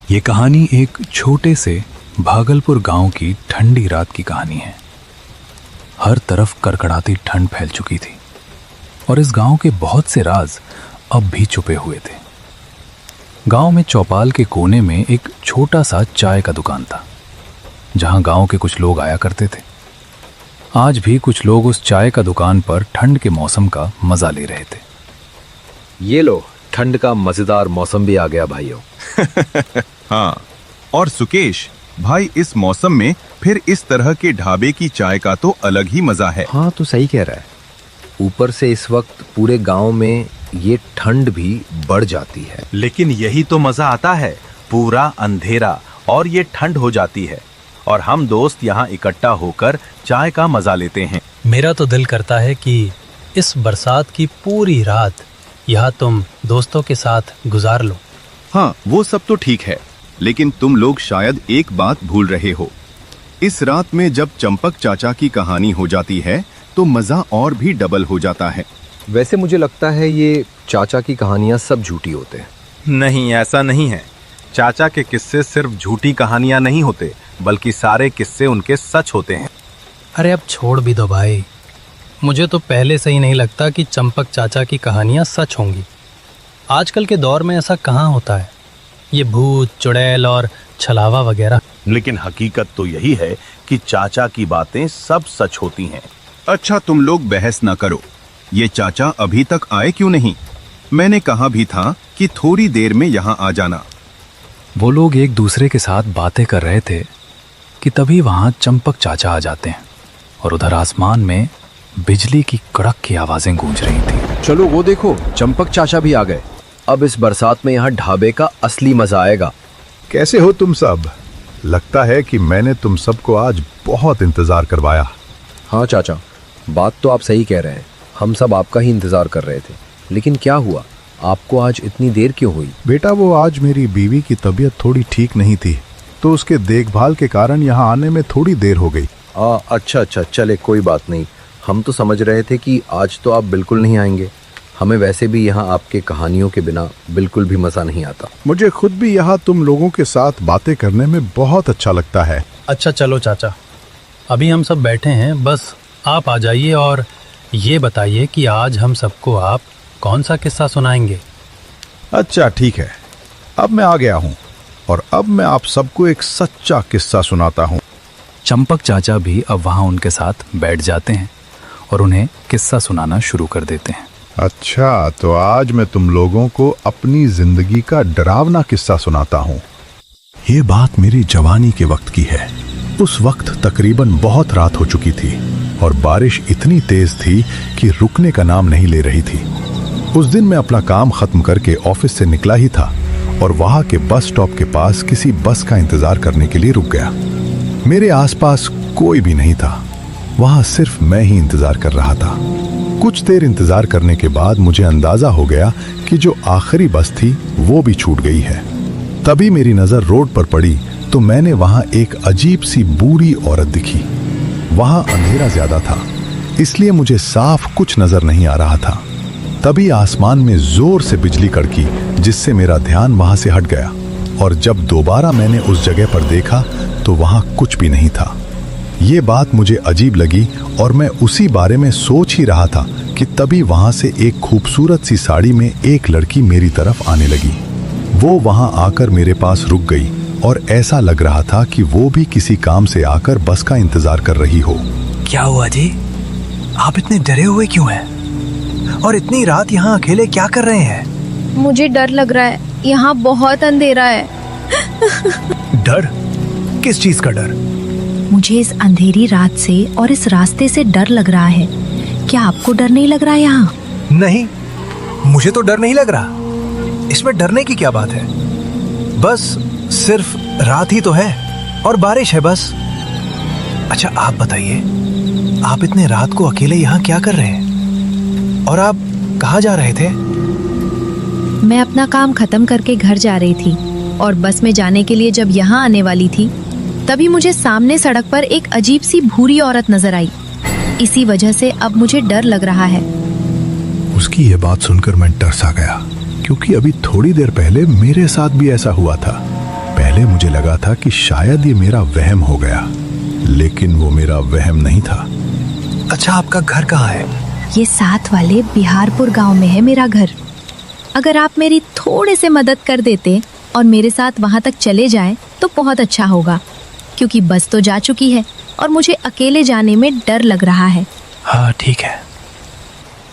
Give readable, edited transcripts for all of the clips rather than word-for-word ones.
ये कहानी एक छोटे से भागलपुर गांव की ठंडी रात की कहानी है। हर तरफ कड़कड़ाती ठंड फैल चुकी थी और इस गांव के बहुत से राज अब भी छुपे हुए थे। गांव में चौपाल के कोने में एक छोटा सा चाय का दुकान था, जहां गांव के कुछ लोग आया करते थे। आज भी कुछ लोग उस चाय का दुकान पर ठंड के मौसम का मजा ले रहे थे। ये लो, ठंड का मजेदार मौसम भी आ गया भाइयों। हाँ, और सुकेश भाई, इस मौसम में फिर इस तरह के ढाबे की चाय का तो अलग ही मजा है। हाँ, तो सही कह रहा है। ऊपर से इस वक्त पूरे गांव में ये ठंड भी बढ़ जाती है। लेकिन यही तो मजा आता है, पूरा अंधेरा और ये ठंड हो जाती है और हम दोस्त यहाँ इकट्ठा होकर चाय का मजा लेते हैं। मेरा तो दिल करता है कि इस बरसात की पूरी रात यहाँ तुम दोस्तों के साथ गुजार लो। हाँ, वो सब तो ठीक है, लेकिन तुम लोग शायद एक बात भूल रहे हो। इस रात में जब चंपक चाचा की कहानी हो जाती है तो मजा और भी डबल हो जाता है। वैसे मुझे लगता है ये चाचा की कहानियां सब झूठी होते हैं। नहीं, ऐसा नहीं है। चाचा के किस्से सिर्फ झूठी कहानियां नहीं होते, बल्कि सारे किस्से उनके सच होते हैं। अरे अब छोड़ भी दो भाई, मुझे तो पहले से ही नहीं लगता कि चंपक चाचा की कहानियां सच होंगी। आजकल के दौर में ऐसा कहाँ होता है, ये भूत चुड़ैल और छलावा वगैरह। लेकिन हकीकत तो यही है कि चाचा की बातें सब सच होती हैं। अच्छा, तुम लोग बहस न करो। ये चाचा अभी तक आए क्यों नहीं? मैंने कहा भी था कि थोड़ी देर में यहाँ आ जाना। वो लोग एक दूसरे के साथ बातें कर रहे थे कि तभी वहां चंपक चाचा आ जाते हैं और उधर आसमान में बिजली की कड़क की आवाजें गूंज रही थी। चलो वो देखो, चंपक चाचा भी आ गए। अब इस बरसात में यहाँ ढाबे का असली मजा आएगा। कैसे हो तुम सब? लगता है कि मैंने तुम सबको आज बहुत इंतजार करवाया। हाँ चाचा, बात तो आप सही कह रहे हैं। हम सब आपका ही इंतजार कर रहे थे। लेकिन क्या हुआ, आपको आज इतनी देर क्यों हुई? बेटा, वो आज मेरी बीवी की तबीयत थोड़ी ठीक नहीं थी, तो उसके देखभाल के कारण यहाँ आने में थोड़ी देर हो गई। अच्छा, चले कोई बात नहीं। हम तो समझ रहे थे कि आज तो आप बिल्कुल नहीं आएंगे। हमें वैसे भी यहाँ आपके कहानियों के बिना बिल्कुल भी मजा नहीं आता। मुझे खुद भी यहाँ तुम लोगों के साथ बातें करने में बहुत अच्छा लगता है। अच्छा चलो चाचा, अभी हम सब बैठे हैं, बस आप आ जाइए और ये बताइए कि आज हम सबको आप कौन सा किस्सा सुनाएंगे। अच्छा ठीक है, अब मैं आ गया हूँ और अब मैं आप सबको एक सच्चा किस्सा सुनाता हूँ। चंपक चाचा भी अब वहां उनके साथ बैठ जाते हैं और उन्हें किस्सा सुनाना शुरू कर देते हैं। अच्छा, तो आज मैं तुम लोगों को अपनी जिंदगी का डरावना किस्सा सुनाता हूँ। ये बात मेरी जवानी के वक्त की है। उस वक्त तकरीबन बहुत रात हो चुकी थी और बारिश इतनी तेज थी कि रुकने का नाम नहीं ले रही थी। उस दिन मैं अपना काम खत्म करके ऑफिस से निकला ही था और वहां के बस स्टॉप के पास किसी बस का इंतजार करने के लिए रुक गया। मेरे आसपास कोई भी नहीं था, वहां सिर्फ मैं ही इंतजार कर रहा था। कुछ देर इंतजार करने के बाद मुझे अंदाजा हो गया कि जो आखिरी बस थी वो भी छूट गई है। तभी मेरी नजर रोड पर पड़ी तो मैंने वहां एक अजीब सी बूढ़ी औरत दिखी। वहां अंधेरा ज्यादा था, इसलिए मुझे साफ कुछ नजर नहीं आ रहा था। तभी आसमान में जोर से बिजली कड़की, जिससे मेरा ध्यान वहां से हट गया और जब दोबारा मैंने उस जगह पर देखा तो वहां कुछ भी नहीं था। ये बात मुझे अजीब लगी और मैं उसी बारे में सोच ही रहा था कि तभी वहां से एक खूबसूरत सी साड़ी में एक लड़की मेरी तरफ आने लगी। वो वहां आकर मेरे पास रुक गई और ऐसा लग रहा था कि वो भी किसी काम से आकर बस का इंतजार कर रही हो। क्या हुआ जी? आप इतने डरे हुए क्यों हैं? और इतनी रात यहाँ अकेले क्या कर रहे हैं? मुझे डर लग रहा है, यहाँ बहुत अंधेरा है। डर? किस चीज का डर? मुझे इस अंधेरी रात से और इस रास्ते से डर लग रहा है। क्या आपको डर नहीं लग रहा यहाँ? नहीं, मुझे तो डर नहीं लग रहा। इसमें डरने की क्या बात है? बस सिर्फ रात ही तो है और बारिश है बस। अच्छा आप बताइए, आप इतने रात को अकेले यहाँ क्या कर रहे हैं? और आप कहाँ जा रहे थे? मैं अपना काम खत्म करके घर जा रही थी और बस में जाने के लिए जब यहाँ आने वाली थी तभी मुझे सामने सड़क पर एक अजीब सी भूरी औरत नजर आई। इसी वजह से अब मुझे डर लग रहा है। उसकी ये बात सुनकर मैं डर सा गया, क्योंकि अभी थोड़ी देर पहले मेरे साथ भी ऐसा हुआ था। पहले मुझे लगा था कि शायद ये मेरा वहम हो गया, लेकिन वो मेरा वहम नहीं था। अच्छा, आपका घर कहाँ है? ये साथ वाले बिहारपुर गांव में है मेरा घर। अगर आप मेरी थोड़े से मदद कर देते और मेरे साथ वहां तक चले जाएं तो बहुत अच्छा होगा, क्योंकि बस तो जा चुकी है और मुझे अकेले जाने में डर लग रहा है। हाँ ठीक है,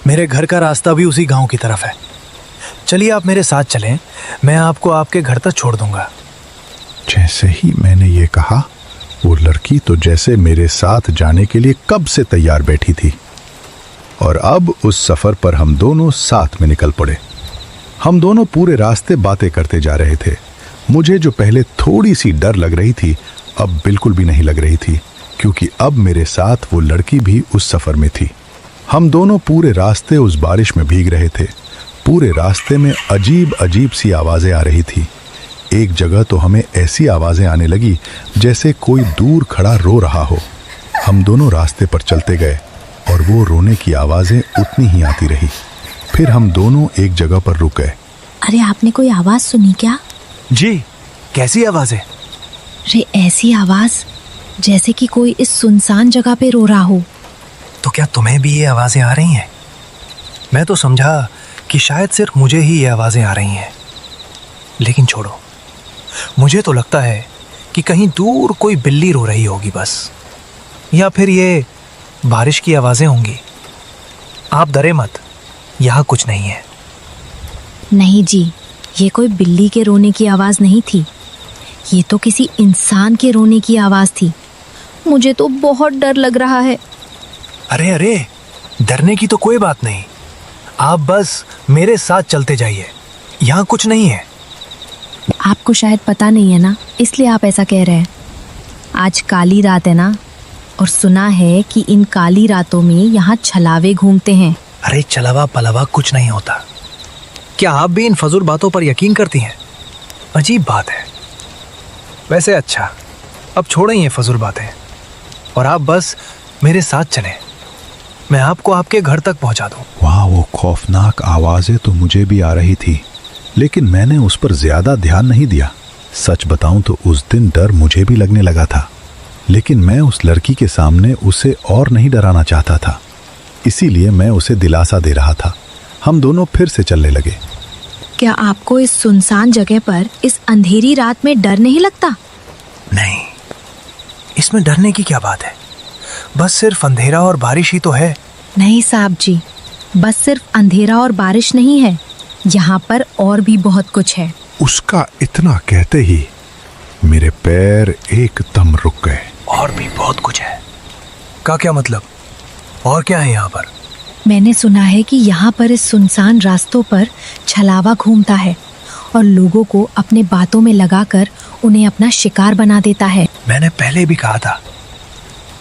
मेरे घर का रास्ता भी उसी गांव की तरफ है। चलिए आप मेरे साथ चलें, मैं आपको आपके घर तक छोड़ दूंगा। जैसे ही मैंने ये कहा, वो लड़की तो जैसे मेरे साथ जाने के लिए कब से तैयार बैठी थी। और अब उस सफर पर हम दोनों साथ में निकल पड़े। हम दोनों पूरे रास्ते बातें करते जा रहे थे। मुझे जो पहले थोड़ी सी डर लग रही थी, अब बिल्कुल भी नहीं लग रही थी, क्योंकि अब मेरे साथ वो लड़की भी उस सफर में थी। हम दोनों पूरे रास्ते उस बारिश में भीग रहे थे। पूरे रास्ते में अजीब अजीब सी आवाजें आ रही थी। एक जगह तो हमें ऐसी आवाजें आने लगी जैसे कोई दूर खड़ा रो रहा हो। हम दोनों रास्ते पर चलते गए और वो रोने की आवाजें उतनी ही आती रही। फिर हम दोनों एक जगह पर रुक गए। अरे आपने कोई आवाज सुनी क्या? जी, कैसी आवाजें? अरे ऐसी आवाज जैसे कि कोई इस सुनसान जगह पे रो रहा हो। तो क्या तुम्हें भी ये आवाजें आ रही हैं? मैं तो समझा कि शायद सिर्फ मुझे ही ये आवाजें आ रही हैं, लेकिन छोड़ो, मुझे तो लगता है कि कहीं दूर कोई बिल्ली रो रही होगी बस, या फिर ये बारिश की आवाजें होंगी। आप डरे मत, यहाँ कुछ नहीं है। नहीं जी, ये कोई बिल्ली के रोने की आवाज नहीं थी, ये तो किसी इंसान के रोने की आवाज थी। मुझे तो बहुत डर लग रहा है। अरे अरे, डरने की तो कोई बात नहीं, आप बस मेरे साथ चलते जाइए, यहाँ कुछ नहीं है। आपको शायद पता नहीं है ना, इसलिए आप ऐसा कह रहे हैं। आज काली रात है ना, और सुना है कि इन काली रातों में यहाँ छलावे घूमते हैं। अरे चलावा पलावा कुछ नहीं होता। क्या आप भी इन फजूल बातों पर यकीन करती हैं? अजीब बात है। वैसे अच्छा, अब छोड़ें ये फजूल बातें और आप बस मेरे साथ चलें, मैं आपको आपके घर तक पहुंचा दूं। वहाँ वो खौफनाक आवाजें तो मुझे भी आ रही थी, लेकिन मैंने उस पर ज्यादा ध्यान नहीं दिया। सच बताऊं तो उस दिन डर मुझे भी लगने लगा था, लेकिन मैं उस लड़की के सामने उसे और नहीं डराना चाहता था, इसीलिए मैं उसे दिलासा दे रहा था। हम दोनों फिर से चलने लगे। क्या आपको इस सुनसान जगह पर इस अंधेरी रात में डर नहीं लगता? नहीं, इसमें डरने की क्या बात है, बस सिर्फ अंधेरा और बारिश ही तो है। नहीं साहब जी, बस सिर्फ अंधेरा और बारिश नहीं है, यहाँ पर और भी बहुत कुछ है। उसका इतना कहते ही मेरे पैर एकदम रुक गए। और भी बहुत कुछ है का क्या मतलब? और क्या है यहाँ पर? मैंने सुना है कि यहाँ पर इस सुनसान रास्तों पर छलावा घूमता है और लोगों को अपने बातों में लगाकर उन्हें अपना शिकार बना देता है। मैंने पहले भी कहा था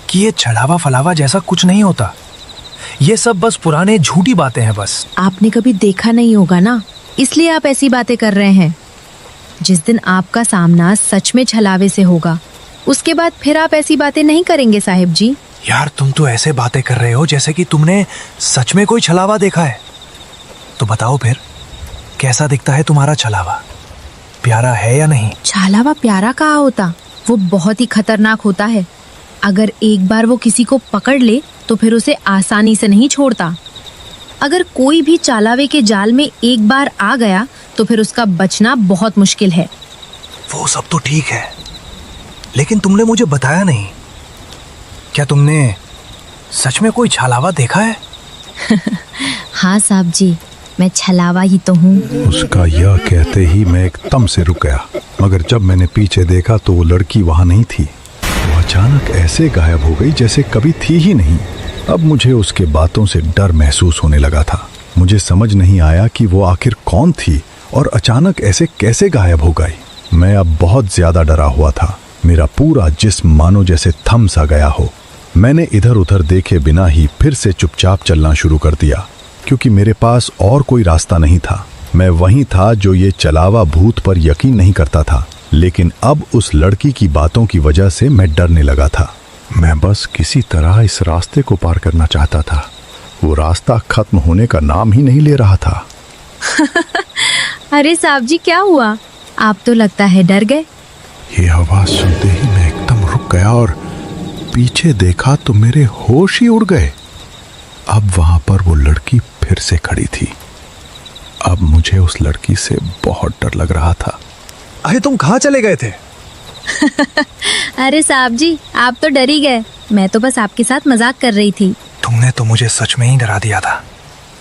कि ये छलावा फलावा जैसा कुछ नहीं होता, ये सब बस पुराने झूठी बातें हैं बस। आपने कभी देखा नहीं होगा ना, इसलिए आप ऐसी बातें कर रहे हैं। जिस दिन आपका सामना सच में छलावे से होगा, उसके बाद फिर आप ऐसी बातें नहीं करेंगे साहिब जी। यार तुम तो ऐसे बातें कर रहे हो जैसे कि तुमने सच में कोई छलावा देखा है। तो बताओ फिर, कैसा दिखता है तुम्हारा छलावा? प्यारा है या नहीं? छलावा प्यारा कहाँ होता, वो बहुत ही खतरनाक होता है। अगर एक बार वो किसी को पकड़ ले तो फिर उसे आसानी से नहीं छोड़ता। अगर कोई भी छलावे के जाल में एक बार आ गया तो फिर उसका बचना बहुत मुश्किल है। वो सब तो ठीक है, लेकिन तुमने मुझे बताया नहीं, क्या तुमने सच में कोई छलावा देखा है? हाँ साहब जी, मैं छलावा ही तो हूँ। उसका यह कहते ही मैं एकदम से रुक गया, मगर जब मैंने पीछे देखा तो वो लड़की वहां नहीं थी। वो अचानक ऐसे गायब हो गई जैसे कभी थी ही नहीं। अब मुझे उसके बातों से डर महसूस होने लगा था। मुझे समझ नहीं आया कि वो आखिर कौन थी और अचानक ऐसे कैसे गायब हो गई। मैं अब बहुत ज्यादा डरा हुआ था। मेरा पूरा जिस्म मानो जैसे थम सा गया हो। मैंने इधर उधर देखे बिना ही फिर से चुपचाप चलना शुरू कर दिया, क्योंकि मेरे पास और कोई रास्ता नहीं था। मैं वही था जो ये चलावा भूत पर यकीन नहीं करता था, लेकिन अब उस लड़की की बातों की वजह से मैं डरने लगा था। मैं बस किसी तरह इस रास्ते को पार करना चाहता था। वो रास्ता खत्म होने का नाम ही नहीं ले रहा था। अरे साहब जी, क्या हुआ? आप तो लगता है डर गए। ये आवाज सुनते ही मैं एकदम रुक गया और पीछे देखा तो मेरे होश ही उड़ गए। अब वहां पर वो लड़की फिर से खड़ी थी। अब मुझे उस लड़की से बहुत डर लग रहा था। अरे तुम कहाँ चले गए थे? अरे साहब जी, आप तो डर ही गए। मैं तो बस आपके साथ मजाक कर रही थी। तुमने तो मुझे सच में ही डरा दिया था।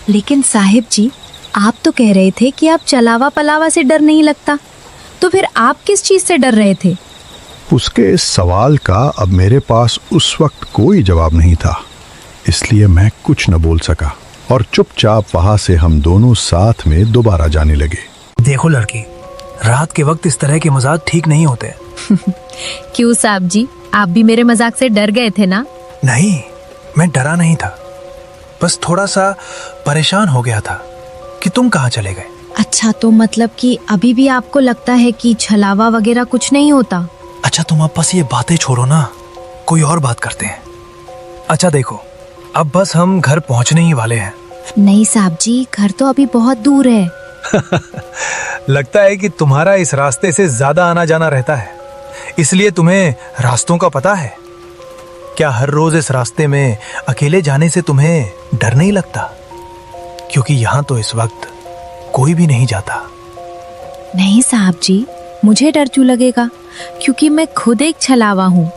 लेकिन साहिब जी, आप तो कह रहे थे कि आप चलावा पलावा से डर नहीं लगता, तो फिर आप किस चीज से डर रहे थे? उसके इस सवाल का अब मेरे पास उस वक्त कोई जवाब नहीं था, इसलिए मैं कुछ न बोल सका और चुपचाप वहां से हम दोनों साथ में दोबारा जाने लगे। देखो लड़की, रात के वक्त इस तरह के मजाक ठीक नहीं होते। क्यों साहब जी, आप भी मेरे मजाक से डर गए थे ना? नहीं, मैं डरा नहीं था, बस थोड़ा सा परेशान हो गया था कि तुम कहाँ चले गए। अच्छा, तो मतलब कि अभी भी आपको लगता है कि छलावा वगैरह कुछ नहीं होता? अच्छा तुम अब बस ये बातें छोड़ो ना, कोई और बात करते हैं। अच्छा देखो, अब बस हम घर पहुंचने ही वाले हैं। नहीं साहब जी, घर तो अभी बहुत दूर है। लगता है कि तुम्हारा इस रास्ते से ज्यादा आना जाना रहता है, इसलिए तुम्हें रास्तों का पता है। क्या हर रोज इस रास्ते में अकेले जाने से तुम्हें डर नहीं लगता? क्योंकि यहाँ तो इस वक्त कोई भी नहीं जाता। नहीं साहब जी, मुझे डर क्यों लगेगा, क्योंकि मैं खुद एक छलावा हूँ।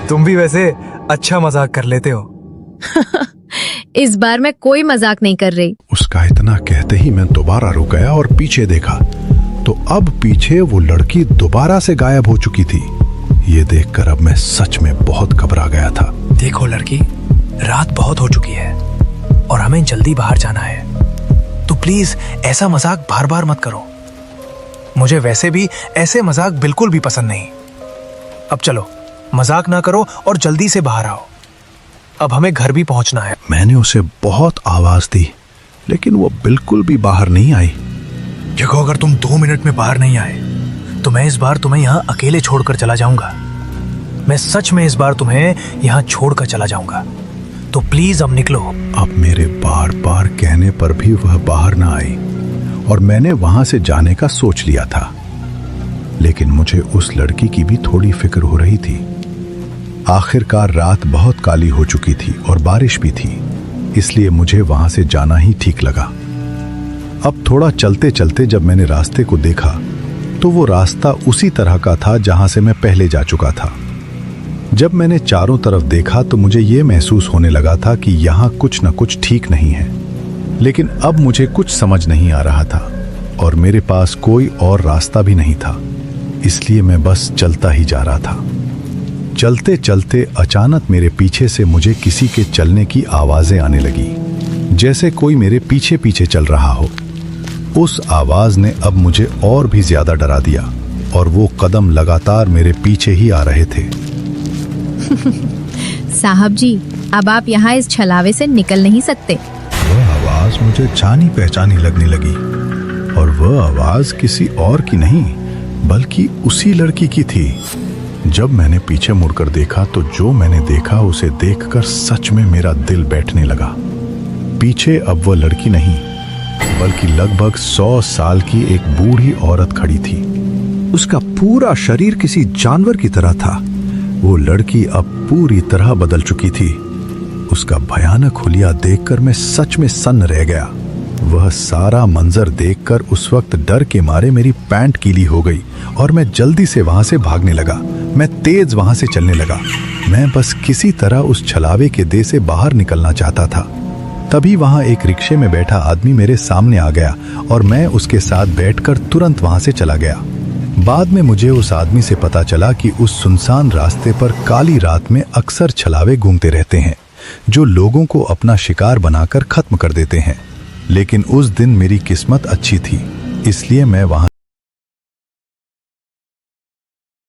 तुम भी वैसे अच्छा मजाक कर लेते हो। इस बार मैं कोई मजाक नहीं कर रही। उसका इतना कहते ही मैं दोबारा रुक गया और पीछे देखा तो अब पीछे वो लड़की दोबारा से गायब हो चुकी थी। ये देखकर अब मैं सच में बहुत घबरा गया था। देखो लड़की, रात बहुत हो चुकी है और हमें जल्दी बाहर जाना है, तो प्लीज ऐसा मजाक बार बार मत करो। मुझे वैसे भी ऐसे मजाक बिल्कुल भी पसंद नहीं। अब चलो, मजाक ना करो और जल्दी से बाहर आओ। अब हमें घर भी पहुंचना है। मैंने उसे बहुत आवाज दी, लेकिन वो बिल्कुल भी बाहर नहीं आई। देखो, अगर तुम 2 मिनट में बाहर नहीं आए तो मैं इस बार तुम्हें यहाँ अकेले छोड़कर चला जाऊंगा। मैं सच में इस बार तुम्हें यहाँ छोड़कर चला जाऊंगा, तो प्लीज अब निकलो। अब मेरे बार बार कहने पर भी वह बाहर ना आई और मैंने वहां से जाने का सोच लिया था, लेकिन मुझे उस लड़की की भी थोड़ी फिक्र हो रही थी। आखिरकार रात बहुत काली हो चुकी थी और बारिश भी थी, इसलिए मुझे वहां से जाना ही ठीक लगा। अब थोड़ा चलते चलते जब मैंने रास्ते को देखा तो वो रास्ता उसी तरह का था जहां से मैं पहले जा चुका था। जब मैंने चारों तरफ देखा तो मुझे ये महसूस होने लगा था कि यहाँ कुछ न कुछ ठीक नहीं है, लेकिन अब मुझे कुछ समझ नहीं आ रहा था और मेरे पास कोई और रास्ता भी नहीं था, इसलिए मैं बस चलता ही जा रहा था। चलते चलते अचानक मेरे पीछे से मुझे किसी के चलने की आवाजें आने लगी, जैसे कोई मेरे पीछे पीछे चल रहा हो। उस आवाज ने अब मुझे और भी ज्यादा डरा दिया और वो कदम लगातार मेरे पीछे ही आ रहे थे। साहब जी, अब आप यहाँ इस छलावे से निकल नहीं सकते। वह आवाज मुझे जानी पहचानी लगने लगी और वह आवाज किसी और की नहीं बल्कि उसी लड़की की थी। जब मैंने पीछे मुड़कर देखा तो जो मैंने देखा उसे देखकर सच में मेरा दिल बैठने लगा। पीछे अब वह लड़की नहीं बल्कि लगभग 100 साल की एक बूढ़ी औरत खड़ी थी। उसका पूरा शरीर किसी जानवर की तरह था। वो लड़की अब पूरी तरह बदल चुकी थी। उसका भयानक हुलिया देखकर मैं सच में सन्न रह गया। वह सारा मंजर देखकर उस वक्त डर के मारे मेरी पैंट गीली हो गई और मैं जल्दी से वहां से भागने लगा। मैं तेज वहां से चलने लगा। मैं बस किसी तरह उस छलावे के देह से बाहर निकलना चाहता था। तभी वहां एक रिक्शे में बैठा आदमी मेरे सामने आ गया और मैं उसके साथ बैठकर तुरंत वहां से चला गया। बाद में मुझे उस आदमी से पता चला कि उस सुनसान रास्ते पर काली रात में अक्सर छलावे घूमते रहते हैं जो लोगों को अपना शिकार बनाकर खत्म कर देते हैं। लेकिन उस दिन मेरी किस्मत अच्छी थी, इसलिए मैं वहां